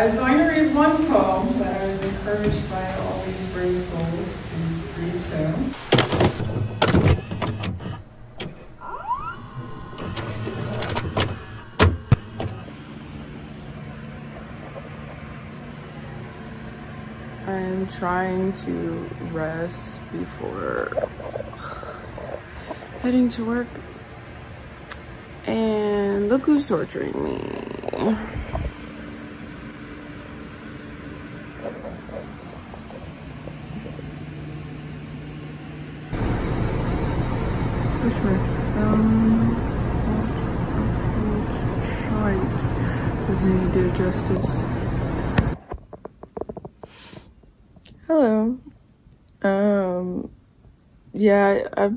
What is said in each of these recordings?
was going to read one poem, but I was encouraged by all these brave souls to read two. I'm trying to rest before heading to work, and look who's torturing me. Wish my phone absolute shite doesn't even do it justice. Hello. Yeah,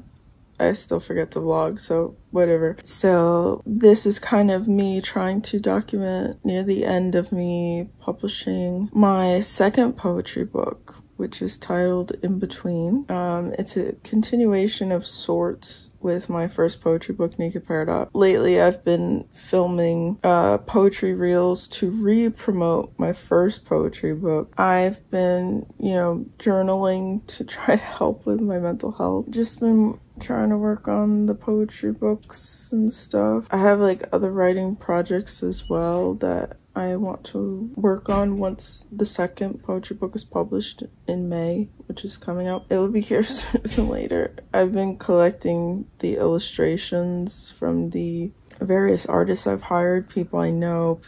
I still forget to vlog, so whatever. So this is kind of me trying to document near the end of me publishing my second poetry book, which is titled In Between. It's a continuation of sorts with my first poetry book, Naked Paradox. Lately, I've been filming poetry reels to re-promote my first poetry book. I've been, journaling to try to help with my mental health. Just been trying to work on the poetry books and stuff. I have like other writing projects as well that I want to work on once the second poetry book is published in May, which is coming up. It will be here sooner than later. I've been collecting the illustrations from the various artists I've hired, people I know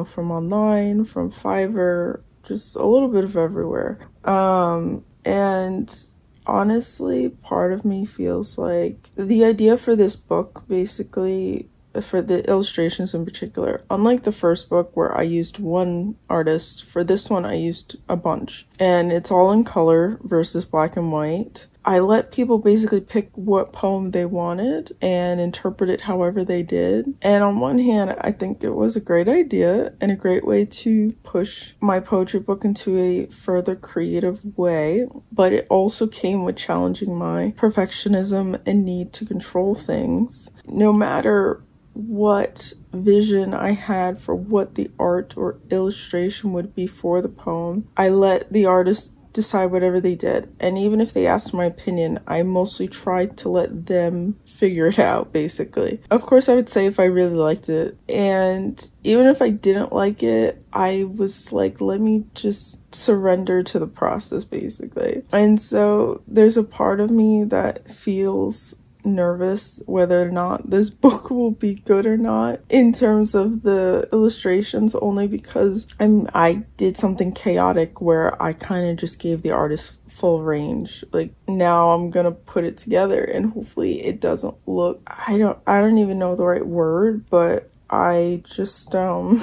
from online, from Fiverr, just a little bit of everywhere. And honestly, part of me feels like the idea for this book, basically, for the illustrations in particular, unlike the first book where I used one artist, for this one I used a bunch. And it's all in color versus black and white. I let people basically pick what poem they wanted and interpret it however they did. And on one hand, I think it was a great idea and a great way to push my poetry book into a further creative way. But it also came with challenging my perfectionism and need to control things. No matter what vision I had for what the art or illustration would be for the poem, I let the artist decide whatever they did. And even if they asked my opinion, I mostly tried to let them figure it out, basically. Of course, I would say if I really liked it. And even if I didn't like it, I was like, let me just surrender to the process, basically. And so there's a part of me that feels nervous whether or not this book will be good or not in terms of the illustrations, only because I did something chaotic where I kind of just gave the artist full range. Like, now I'm gonna put it together and hopefully it doesn't look, I don't even know the right word, but I just so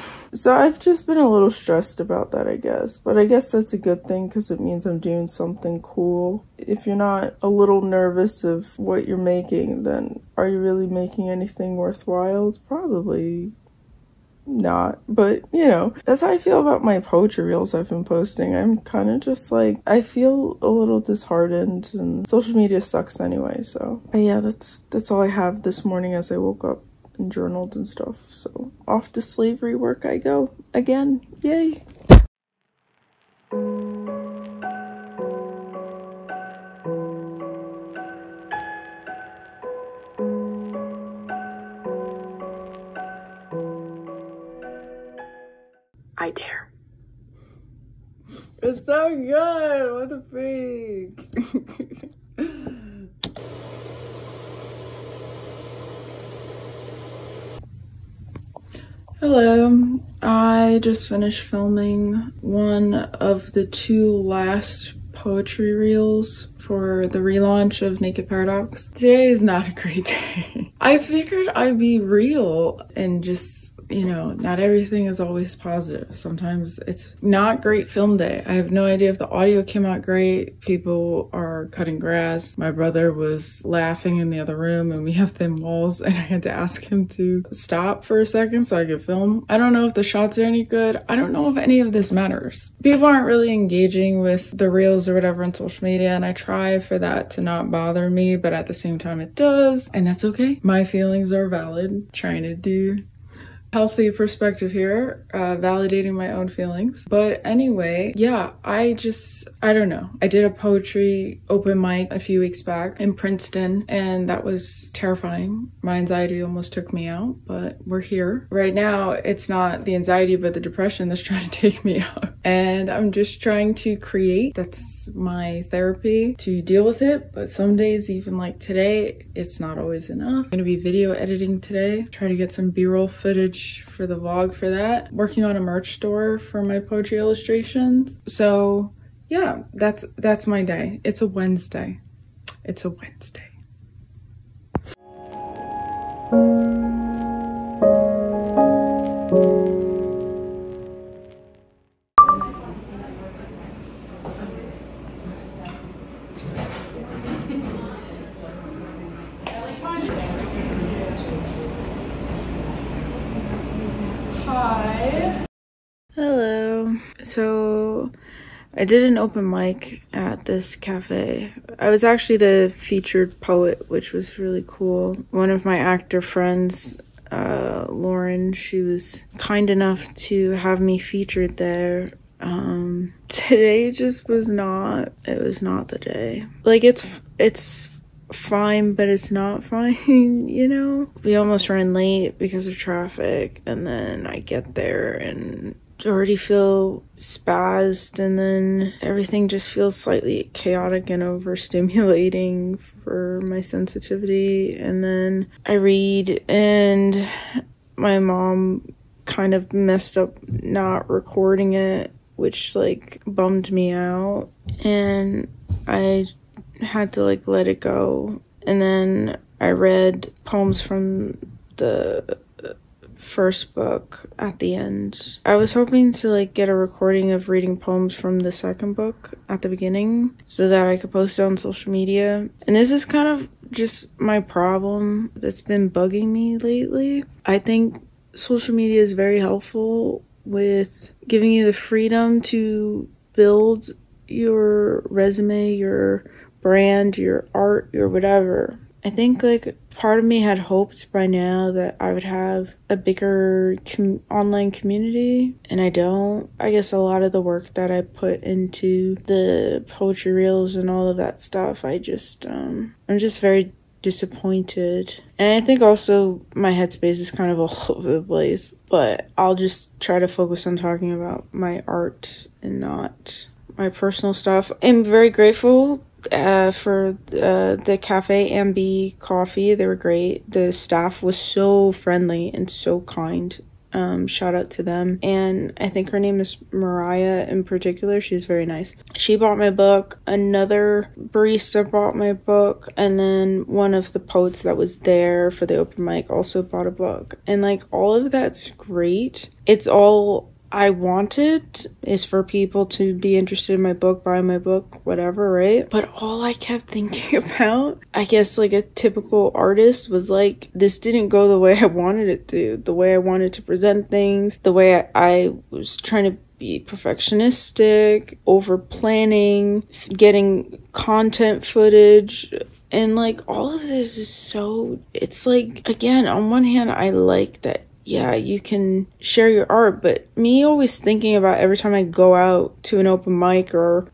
I've just been a little stressed about that, I guess. But I guess that's a good thing because it means I'm doing something cool. If you're not a little nervous of what you're making, then are you really making anything worthwhile? It's probably not. But that's how I feel about my poetry reels I've been posting. I'm kind of just like, I feel a little disheartened, and social media sucks anyway. So but yeah, that's all I have this morning as I woke up and journaled and stuff. So off to slavery work I go again. Yay. I dare. It's so good. What the freak. Hello, I just finished filming one of the two last poetry reels for the relaunch of Naked Paradox. Today is not a great day. I figured I'd be real and just, not everything is always positive. Sometimes it's not great film day. I have no idea if the audio came out great. People are cutting grass. My brother was laughing in the other room and we have thin walls and I had to ask him to stop for a second so I could film. I don't know if the shots are any good. I don't know if any of this matters. People aren't really engaging with the reels or whatever on social media, and I try for that to not bother me, but at the same time it does, and that's okay. My feelings are valid. Trying to do healthy perspective here, validating my own feelings. But anyway, yeah, I don't know. I did a poetry open mic a few weeks back in Princeton, and that was terrifying. My anxiety almost took me out, but we're here. Right now, it's not the anxiety, but the depression that's trying to take me out. And I'm just trying to create. That's my therapy to deal with it. But some days, even like today, it's not always enough. I'm gonna be video editing today. Try to get some B-roll footage for the vlog for that. Working on a merch store for my poetry illustrations. So yeah, that's my day. It's a Wednesday. It's a Wednesday. Hi. Hello. So I did an open mic at this cafe. I was actually the featured poet, which was really cool. One of my actor friends, Lauren, she was kind enough to have me featured there. Today just was not the day. Like it's fine, but it's not fine, you know? We almost ran late because of traffic, and then I get there and already feel spazzed, and then everything just feels slightly chaotic and overstimulating for my sensitivity. And then I read, and my mom kind of messed up not recording it, which like bummed me out, and I had to like let it go. And then I read poems from the first book at the end. I was hoping to like get a recording of reading poems from the second book at the beginning so that I could post it on social media. And this is kind of just my problem that's been bugging me lately. I think social media is very helpful with giving you the freedom to build your resume, your brand, your art, your whatever. I think like part of me had hoped by now that I would have a bigger online community, and I don't. I guess a lot of the work that I put into the poetry reels and all of that stuff, I'm just very disappointed. And I think also my headspace is kind of all over the place, but I'll just try to focus on talking about my art and not my personal stuff. I'm very grateful for the cafe Ambi coffee. They were great. The staff was so friendly and so kind. Shout out to them. And I think her name is Mariah in particular. She's very nice. She bought my book. Another barista bought my book. And then one of the poets that was there for the open mic also bought a book. And like all of that's great. It's all I wanted is for people to be interested in my book, buy my book, whatever, right? But all I kept thinking about, I guess like a typical artist, was like, this didn't go the way I wanted it to, the way I wanted to present things, the way I was trying to be perfectionistic, over planning, getting content footage. And like all of this is so, it's like, again, on one hand, I like that yeah, you can share your art, but me always thinking about every time I go out to an open mic or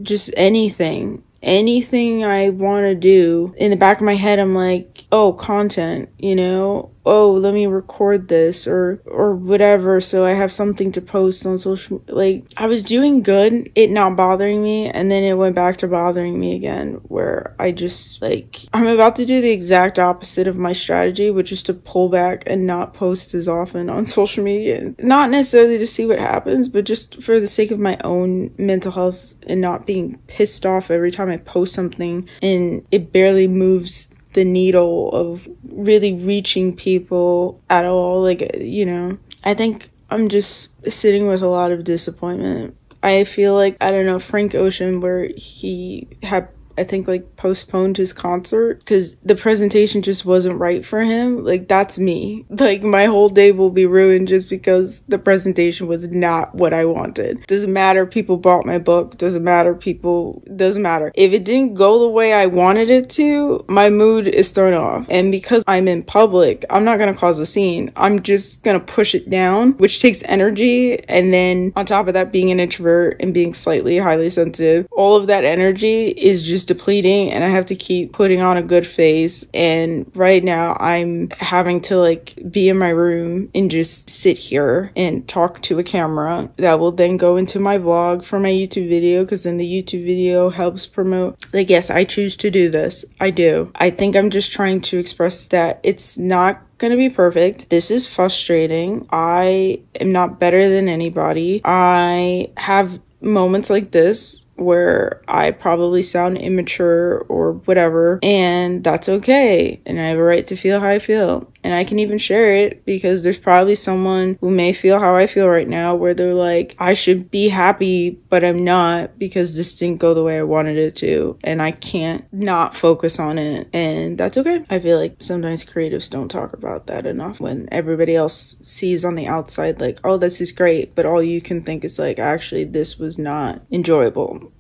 just anything I want to do, in the back of my head, I'm like, oh, content, you know? Oh, let me record this or whatever, so I have something to post on social. Like, I was doing good, it not bothering me, and then it went back to bothering me again, where I just, like, I'm about to do the exact opposite of my strategy, which is to pull back and not post as often on social media. Not necessarily to see what happens, but just for the sake of my own mental health and not being pissed off every time I post something and it barely moves the needle of really reaching people at all. Like, you know, I think I'm just sitting with a lot of disappointment. I feel like, I don't know, Frank Ocean, where he had I think like postponed his concert because the presentation just wasn't right for him. Like that's me. Like my whole day will be ruined just because the presentation was not what I wanted. Doesn't matter people bought my book, doesn't matter if it didn't go the way I wanted it to, my mood is thrown off. And because I'm in public, I'm not gonna cause a scene. I'm just gonna push it down, which takes energy. And then on top of that, being an introvert and being slightly highly sensitive, all of that energy is just depleting, and I have to keep putting on a good face. And right now I'm having to like be in my room and just sit here and talk to a camera that will then go into my vlog for my YouTube video, because then the YouTube video helps promote. Like, yes, I choose to do this. I do. I think I'm just trying to express that it's not gonna be perfect. This is frustrating. I am not better than anybody. I have moments like this where I probably sound immature or whatever, and that's okay. And I have a right to feel how I feel. And I can even share it because there's probably someone who may feel how I feel right now, where they're like, I should be happy, but I'm not because this didn't go the way I wanted it to. And I can't not focus on it. And that's okay. I feel like sometimes creatives don't talk about that enough when everybody else sees on the outside like, oh, this is great. But all you can think is like, actually, this was not enjoyable.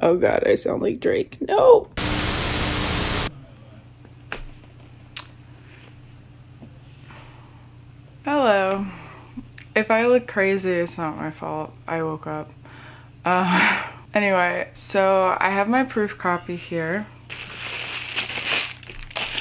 Oh God, I sound like Drake. No. Hello. If I look crazy, it's not my fault. I woke up. Anyway, so I have my proof copy here,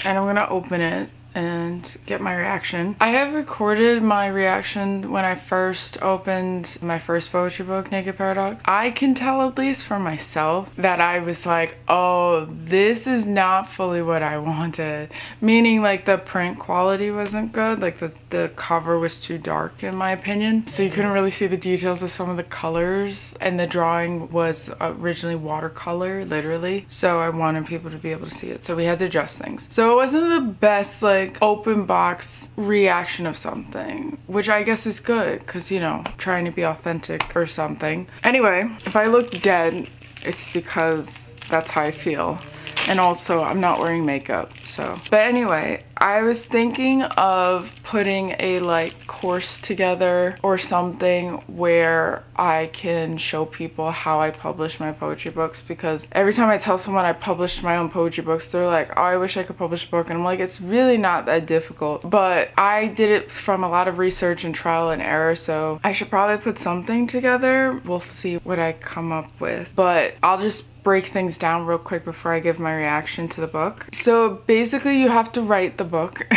and I'm gonna open it and get my reaction. I have recorded my reaction when I first opened my first poetry book, Naked Paradox. I can tell, at least for myself, that I was like, oh, this is not fully what I wanted. Meaning like the print quality wasn't good, like the cover was too dark in my opinion. So you couldn't really see the details of some of the colors, and the drawing was originally watercolor, literally. So I wanted people to be able to see it. So we had to adjust things. So it wasn't the best like open box reaction of something, which I guess is good because, you know, trying to be authentic or something. Anyway, if I look dead, it's because that's how I feel. And also I'm not wearing makeup, so. But anyway, I was thinking of putting a like course together or something where I can show people how I publish my poetry books, because every time I tell someone I published my own poetry books, they're like, oh, I wish I could publish a book. And I'm like, it's really not that difficult. But I did it from a lot of research and trial and error, so I should probably put something together. We'll see what I come up with. But I'll just break things down real quick before I give my reaction to the book. So basically you have to write the book.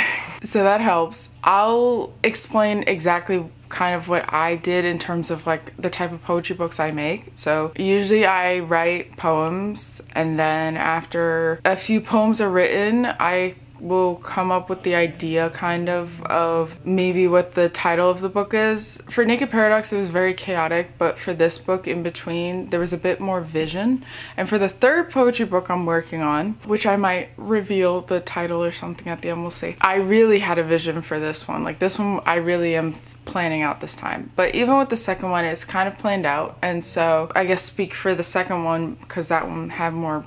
So that helps. I'll explain exactly kind of what I did in terms of like the type of poetry books I make. So usually I write poems, and then after a few poems are written, I will come up with the idea kind of maybe what the title of the book is. For Naked Paradox, it was very chaotic, but for this book, In Between, there was a bit more vision. And for the third poetry book I'm working on, which I might reveal the title or something at the end, we'll see. I really had a vision for this one. Like this one, I really am planning out this time. But even with the second one, it's kind of planned out. And so I guess speak for the second one, because that one had more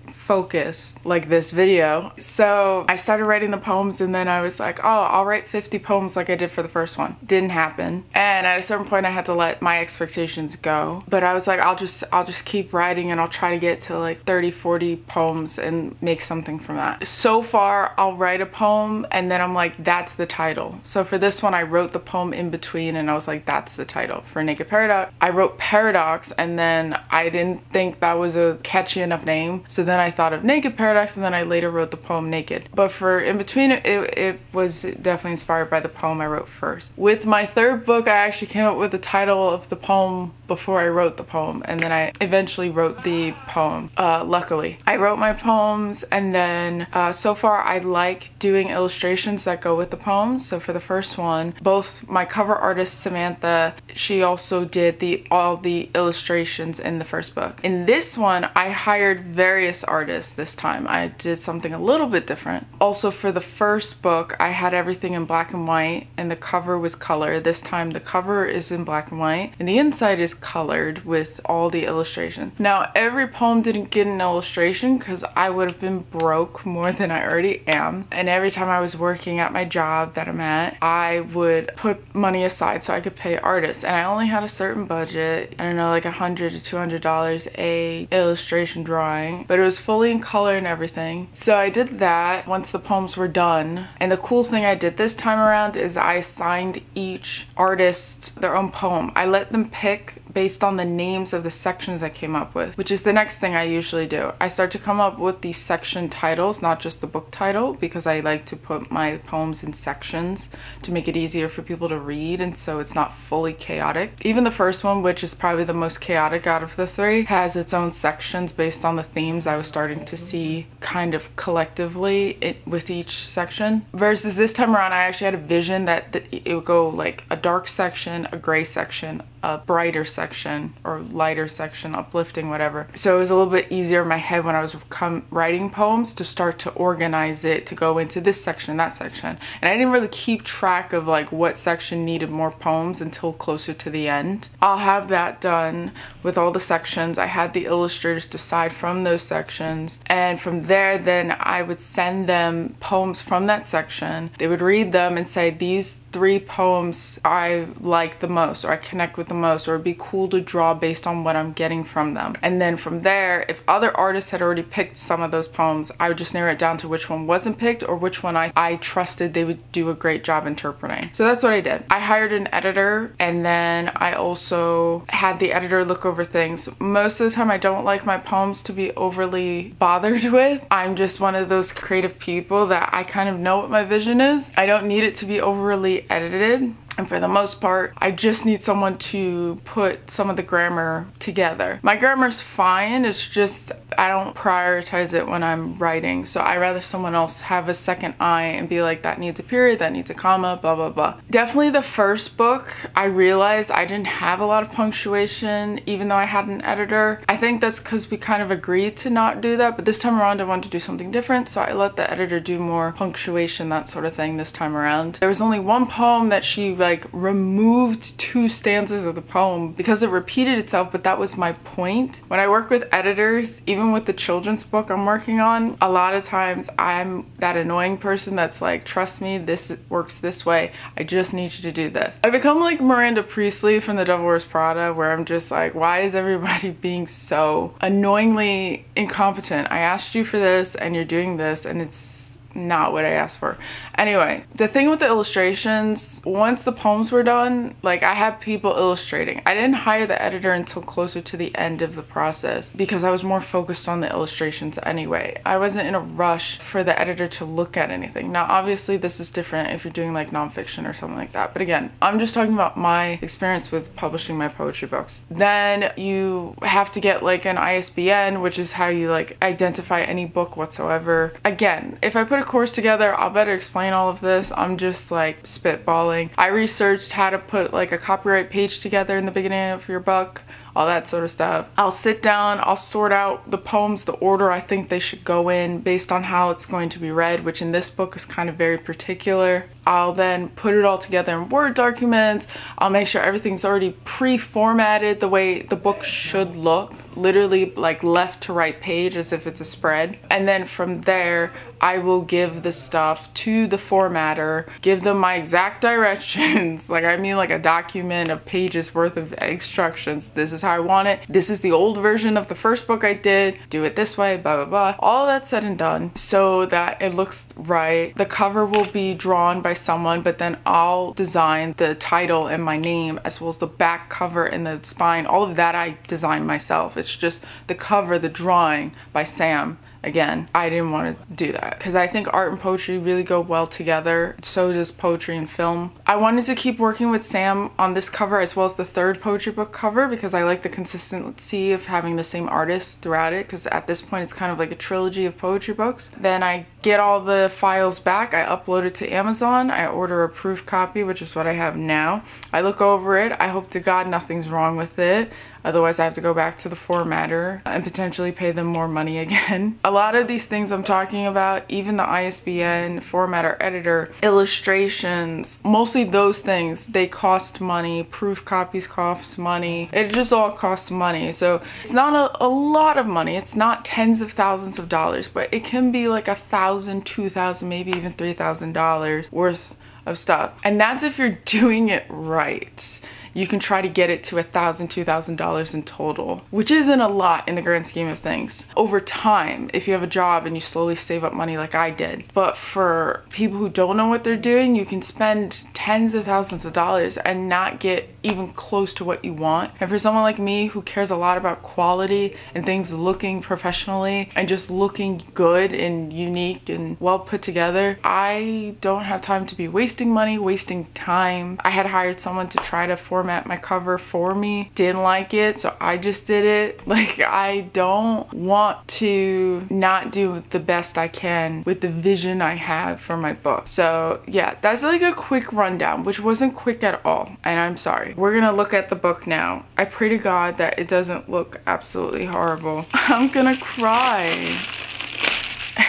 focus, like this video. So I started writing the poems, and then I was like, oh, I'll write 50 poems like I did for the first one. Didn't happen. And at a certain point I had to let my expectations go. But I was like, I'll just keep writing, and I'll try to get to like 30-40 poems and make something from that. So far I'll write a poem and then I'm like, that's the title. So for this one I wrote the poem In Between, and I was like, that's the title. For Naked Paradox, I wrote Paradox, and then I didn't think that was a catchy enough name. So then I thought of Naked Paradox, and then I later wrote the poem Naked. But for In Between, it was definitely inspired by the poem I wrote first. With my third book, I actually came up with the title of the poem before I wrote the poem, and then I eventually wrote the poem. Luckily, I wrote my poems, and then so far I like doing illustrations that go with the poems. So for the first one, both my cover artist Samantha, she also did all the illustrations in the first book. In this one, I hired various artists artist this time. I did something a little bit different. Also, for the first book, I had everything in black and white and the cover was color. This time the cover is in black and white and the inside is colored with all the illustrations. Now, every poem didn't get an illustration because I would have been broke more than I already am. And every time I was working at my job that I'm at, I would put money aside so I could pay artists. And I only had a certain budget, I don't know, like $100 to $200 a illustration drawing, but it was fully in color and everything. So I did that once the poems were done. And the cool thing I did this time around is I assigned each artist their own poem. I let them pick based on the names of the sections I came up with, which is the next thing I usually do. I start to come up with these section titles, not just the book title, because I like to put my poems in sections to make it easier for people to read, and so it's not fully chaotic. Even the first one, which is probably the most chaotic out of the three, has its own sections based on the themes I was starting to see kind of collectively with each section. Versus this time around, I actually had a vision that it would go like a dark section, a gray section, a brighter section, or lighter section, uplifting, whatever. So it was a little bit easier in my head when I was writing poems to start to organize it to go into this section, that section. And I didn't really keep track of like what section needed more poems until closer to the end. I'll have that done with all the sections. I had the illustrators decide from those sections, and from there then I would send them poems from that section. They would read them and say, these 3 poems I like the most, or I connect with the most, or it'd be cool to draw based on what I'm getting from them. And then from there, if other artists had already picked some of those poems, I would just narrow it down to which one wasn't picked or which one I trusted they would do a great job interpreting. So that's what I did. I hired an editor, and then I also had the editor look over things. Most of the time I don't like my poems to be overly bothered with. I'm just one of those creative people that I kind of know what my vision is. I don't need it to be overly edited. And for the most part, I just need someone to put some of the grammar together. My grammar's fine, it's just I don't prioritize it when I'm writing. So I rather someone else have a second eye and be like, that needs a period, that needs a comma, blah, blah, blah. Definitely the first book, I realized I didn't have a lot of punctuation, even though I had an editor. I think that's because we kind of agreed to not do that, but this time around I wanted to do something different, so I let the editor do more punctuation, that sort of thing this time around. There was only one poem that she like removed 2 stanzas of the poem because it repeated itself, but that was my point. When I work with editors, even with the children's book I'm working on, a lot of times I'm that annoying person that's like, trust me, this works this way, I just need you to do this. I become like Miranda Priestley from The Devil Wears Prada, where I'm just like, why is everybody being so annoyingly incompetent? I asked you for this and you're doing this and it's not what I asked for. Anyway, the thing with the illustrations, once the poems were done, like I had people illustrating. I didn't hire the editor until closer to the end of the process because I was more focused on the illustrations anyway. I wasn't in a rush for the editor to look at anything. Now, obviously this is different if you're doing like nonfiction or something like that. But again, I'm just talking about my experience with publishing my poetry books. Then you have to get like an ISBN, which is how you like identify any book whatsoever. Again, if I put a course together, I'll better explain all of this. I'm just like spitballing. I researched how to put like a copyright page together in the beginning of your book, all that sort of stuff. I'll sit down, I'll sort out the poems, the order I think they should go in based on how it's going to be read, which in this book is kind of very particular. I'll then put it all together in Word documents. I'll make sure everything's already pre-formatted the way the book should look, literally like left to right page as if it's a spread. And then from there, I will give the stuff to the formatter, give them my exact directions, like I mean like a document of pages worth of instructions. This is how I want it. This is the old version of the first book I did. Do it this way, blah, blah, blah. All that's said and done so that it looks right. The cover will be drawn by someone, but then I'll design the title and my name as well as the back cover and the spine. All of that I designed myself. It's just the cover, the drawing by Sam. Again, I didn't want to do that because I think art and poetry really go well together. So does poetry and film. I wanted to keep working with Sam on this cover as well as the third poetry book cover because I like the consistency of having the same artist throughout it, because at this point it's kind of like a trilogy of poetry books. Then I get all the files back, I upload it to Amazon, I order a proof copy, which is what I have now. I look over it, I hope to God nothing's wrong with it. Otherwise, I have to go back to the formatter and potentially pay them more money again. A lot of these things I'm talking about, even the ISBN, formatter, editor, illustrations, mostly those things, they cost money. Proof copies cost money. It just all costs money. So it's not a lot of money. It's not tens of thousands of dollars, but it can be like $1,000, $2,000, maybe even $3,000 worth of stuff. And that's if you're doing it right. You can try to get it to $1,000, $2,000 in total, which isn't a lot in the grand scheme of things. Over time, if you have a job and you slowly save up money like I did. But for people who don't know what they're doing, you can spend tens of thousands of dollars and not get even close to what you want. And for someone like me who cares a lot about quality and things looking professionally and just looking good and unique and well put together, I don't have time to be wasting money, wasting time. I had hired someone to try to format my cover for me, didn't like it, so I just did it. Like, I don't want to not do the best I can with the vision I have for my book. So yeah, that's like a quick rundown, which wasn't quick at all, and I'm sorry. We're gonna look at the book now. I pray to God that it doesn't look absolutely horrible. I'm gonna cry.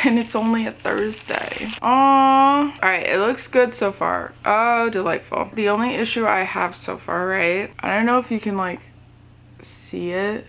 And it's only a Thursday. Aww. Alright, it looks good so far. Oh, delightful. The only issue I have so far, right? I don't know if you can like see it.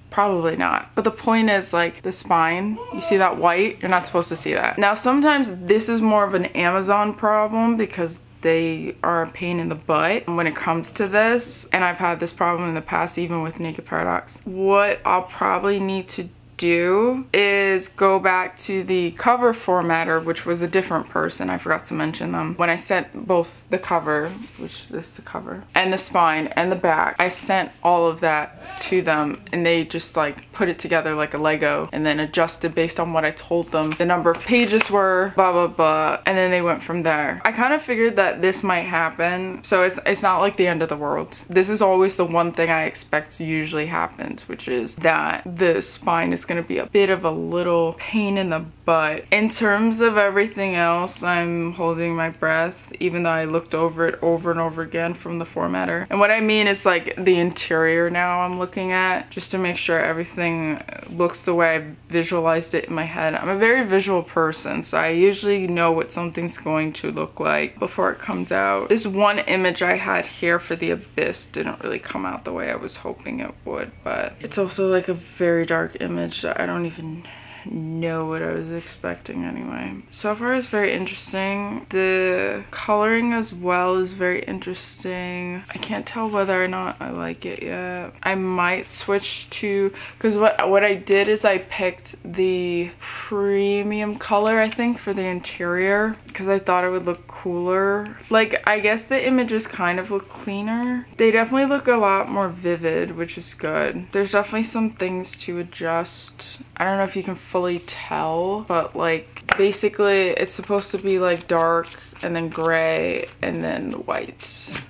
Probably not. But the point is, like, the spine, you see that white? You're not supposed to see that. Now, sometimes this is more of an Amazon problem because they are a pain in the butt when it comes to this. And I've had this problem in the past, even with Naked Paradox. What I'll probably need to do is go back to the cover formatter, which was a different person. I forgot to mention them. When I sent both the cover, which is the cover, and the spine and the back, I sent all of that to them and they just like put it together like a Lego and then adjusted based on what I told them the number of pages were, blah blah blah, and then they went from there. I kind of figured that this might happen, so it's not like the end of the world. This is always the one thing I expect usually happens, which is that the spine is going to be a bit of a little pain in the butt. In terms of everything else, I'm holding my breath, even though I looked over it over and over again from the formatter. And what I mean is like the interior now I'm looking at, just to make sure everything looks the way I visualized it in my head. I'm a very visual person, so I usually know what something's going to look like before it comes out. This one image I had here for the abyss didn't really come out the way I was hoping it would, but it's also like a very dark image that I don't even know what I was expecting anyway. So far it's very interesting. The coloring as well is very interesting. I can't tell whether or not I like it yet. I might switch to, because what I did is I picked the premium color, I think, for the interior because I thought it would look cooler. Like, I guess the images kind of look cleaner. They definitely look a lot more vivid, which is good. There's definitely some things to adjust. I don't know if you can fully tell, but like basically it's supposed to be like dark and then gray and then white,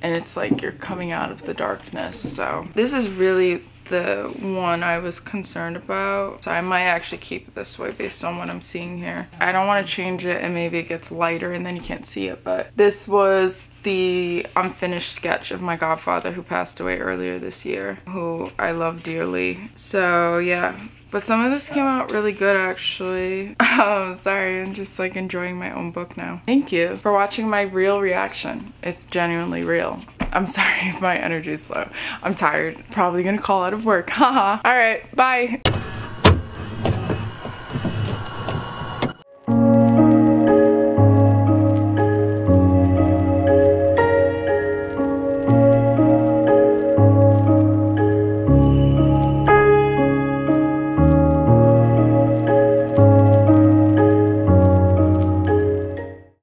and it's like you're coming out of the darkness. So this is really the one I was concerned about, so I might actually keep it this way based on what I'm seeing here. I don't want to change it and maybe it gets lighter and then you can't see it, but this was the unfinished sketch of my godfather who passed away earlier this year, who I love dearly. So yeah, but some of this came out really good actually. Sorry, I'm just like enjoying my own book now. Thank you for watching my real reaction. It's genuinely real. I'm sorry if my energy is low. I'm tired. Probably gonna call out of work. Haha. All right, bye.